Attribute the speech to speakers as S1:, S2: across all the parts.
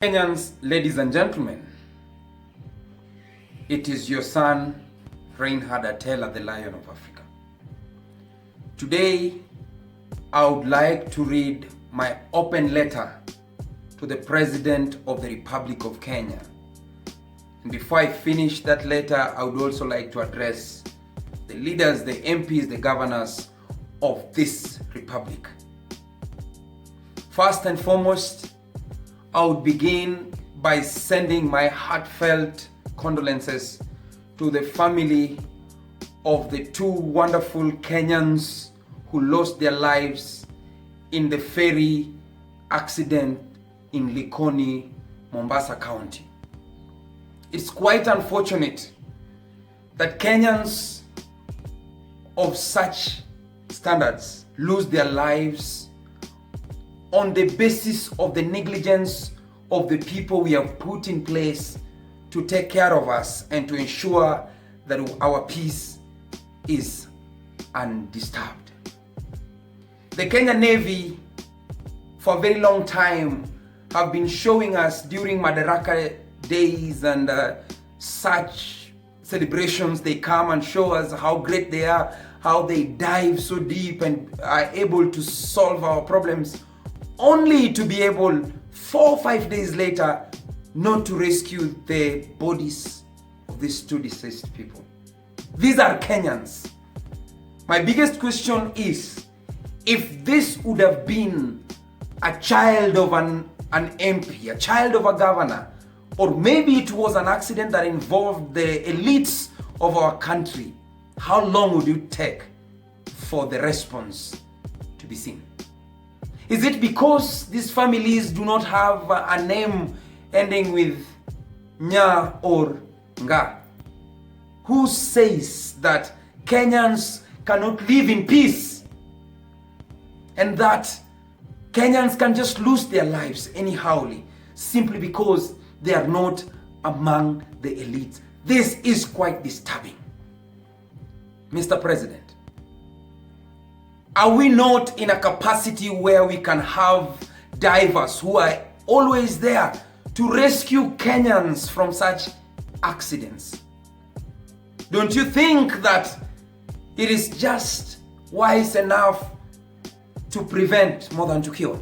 S1: Kenyans, ladies and gentlemen, it is your son, Reinhard Atela, the Lion of Africa. Today, I would like to read my open letter to the President of the Republic of Kenya. And before I finish that letter, I would also like to address the leaders, the MPs, the governors of this republic. First and foremost, I would begin by sending my heartfelt condolences to the family of the two wonderful Kenyans who lost their lives in the ferry accident in Likoni, Mombasa County. It's quite unfortunate that Kenyans of such standards lose their lives on the basis of the negligence of the people we have put in place to take care of us and to ensure that our peace is undisturbed. The Kenya Navy for a very long time have been showing us during Madaraka days and such celebrations. They come and show us how great they are, how they dive so deep and are able to solve our problems, only to be able 4 or 5 days later not to rescue the bodies of these two deceased people. These are Kenyans. My biggest question is, if this would have been a child of an MP, a child of a governor, or maybe it was an accident that involved the elites of our country, how long would it take for the response to be seen? Is it because these families do not have a name ending with nya or nga? Who says that Kenyans cannot live in peace and that Kenyans can just lose their lives anyhowly simply because they are not among the elites? This is quite disturbing. Mr. President, are we not in a capacity where we can have divers who are always there to rescue Kenyans from such accidents? Don't you think that it is just wise enough to prevent more than to cure?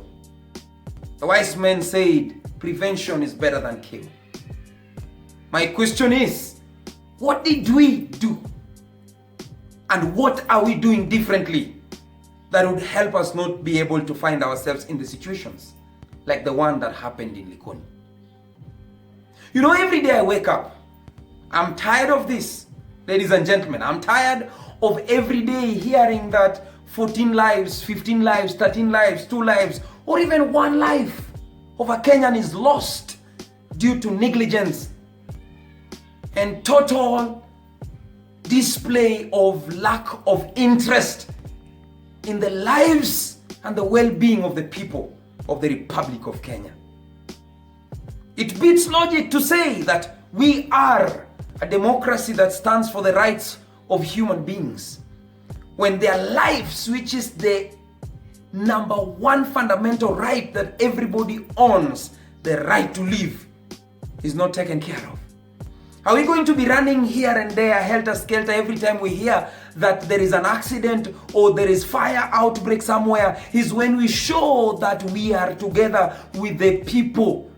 S1: The wise man said, prevention is better than cure. My question is, what did we do? And what are we doing differently that would help us not be able to find ourselves in the situations like the one that happened in Likoni? You know, every day I wake up, I'm tired of this, ladies and gentlemen. I'm tired of every day hearing that 14 lives, 15 lives, 13 lives, 2 lives, or even 1 life of a Kenyan is lost due to negligence and total display of lack of interest in the lives and the well-being of the people of the Republic of Kenya. It beats logic to say that we are a democracy that stands for the rights of human beings when their lives, which is the number 1 fundamental right that everybody owns, the right to live, is not taken care of. Are we going to be running here and there, helter-skelter, every time we hear that there is an accident or there is fire outbreak somewhere? Is when we show that we are together with the people.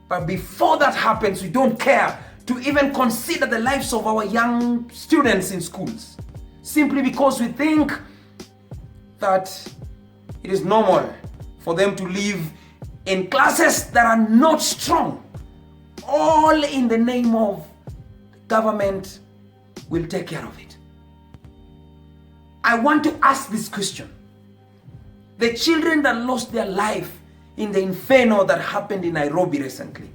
S1: But before that happens, we don't care to even consider the lives of our young students in schools, simply because we think that it is normal for them to live in classes that are not strong, all in the name of government will take care of it. I want to ask this question. The children that lost their life in the inferno that happened in Nairobi recently,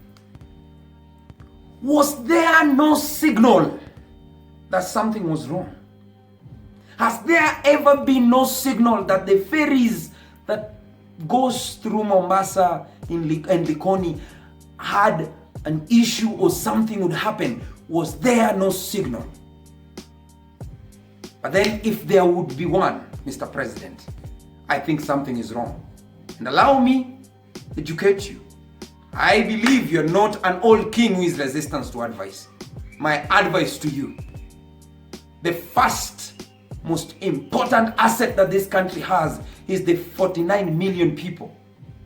S1: was there no signal that something was wrong? Has there ever been no signal that the ferries that goes through Mombasa and Likoni had an issue or something would happen? Was there no signal? But then if there would be one, Mr. President, I think something is wrong. And allow me to educate you. I believe you're not an old king who is resistant to advice. My advice to you, the first most important asset that this country has is the 49 million people.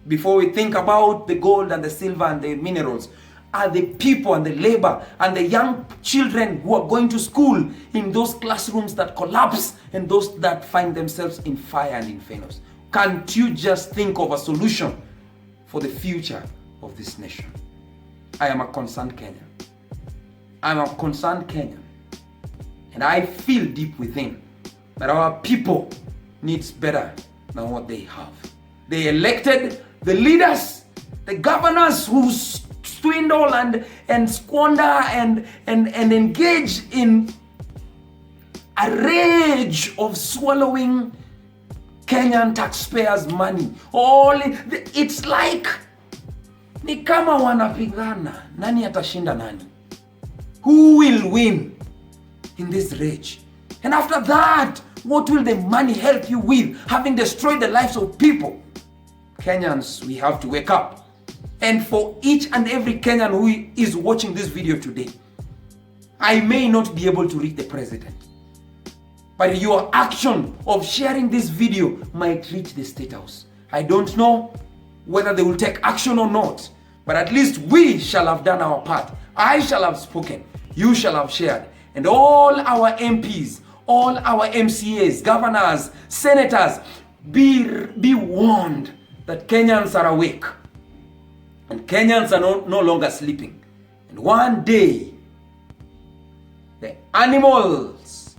S1: Before we think about the gold and the silver and the minerals, are the people and the labor and the young children who are going to school in those classrooms that collapse and those that find themselves in fire and infernos. Can't you just think of a solution for the future of this nation? I am a concerned Kenyan. I'm a concerned Kenyan. And I feel deep within that our people needs better than what they have. They elected the leaders, the governors who swindle and squander and engage in a rage of swallowing Kenyan taxpayers' money. It's like ni kama wanapigana, nani atashinda nani? Who will win in this rage? And after that, what will the money help you with, having destroyed the lives of people? Kenyans, we have to wake up. And for each and every Kenyan who is watching this video today, I may not be able to reach the president, but your action of sharing this video might reach the State House. I don't know whether they will take action or not, but at least we shall have done our part. I shall have spoken, you shall have shared, and all our MPs, all our MCAs, governors, senators, be warned that Kenyans are awake and Kenyans are no longer sleeping. And one day, the animals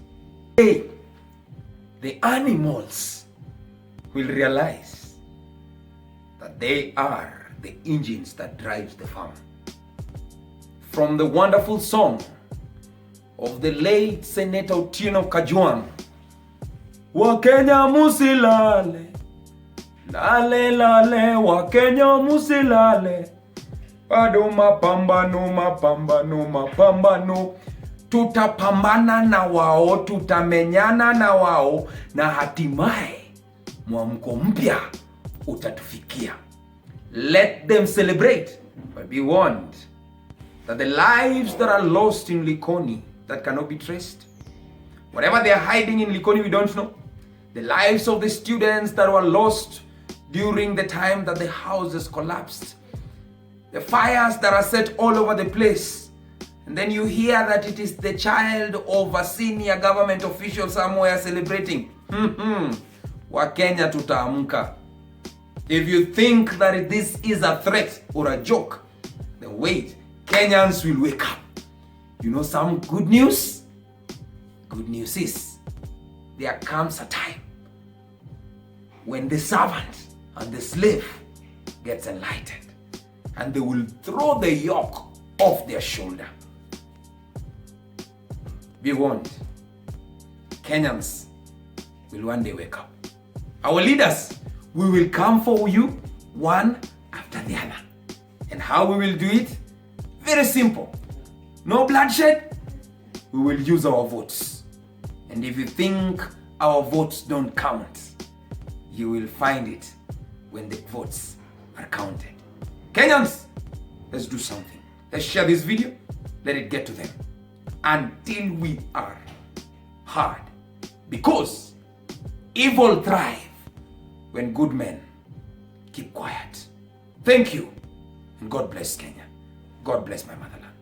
S1: will realize that they are the engines that drives the farm. From the wonderful song of the late Senator Otieno Kajwang, Wakenya musilale, lale lale, Wakenya musilale, bado mapambano, tutapambana na wao, tutamenyana na wao, na hatimaye mwamko mpya utatufikia. Let them celebrate, but be warned that the lives that are lost in Likoni that cannot be traced, whatever they are hiding in Likoni, we don't know. The lives of the students that were lost during the time that the houses collapsed, the fires that are set all over the place, and then you hear that it is the child of a senior government official somewhere celebrating. Wakenya tutaamka. If you think that this is a threat or a joke, then wait, Kenyans will wake up. You know some good news? Good news is, there comes a time when the servant and the slave gets enlightened, and they will throw the yoke off their shoulder. Be warned, Kenyans will one day wake up. Our leaders, we will come for you one after the other. And how we will do it? Very simple. No bloodshed. We will use our votes. And if you think our votes don't count, you will find it when the votes are counted. Kenyans, let's do something. Let's share this video. Let it get to them until we are heard. Because evil thrive when good men keep quiet. Thank you, and God bless Kenya. God bless my motherland.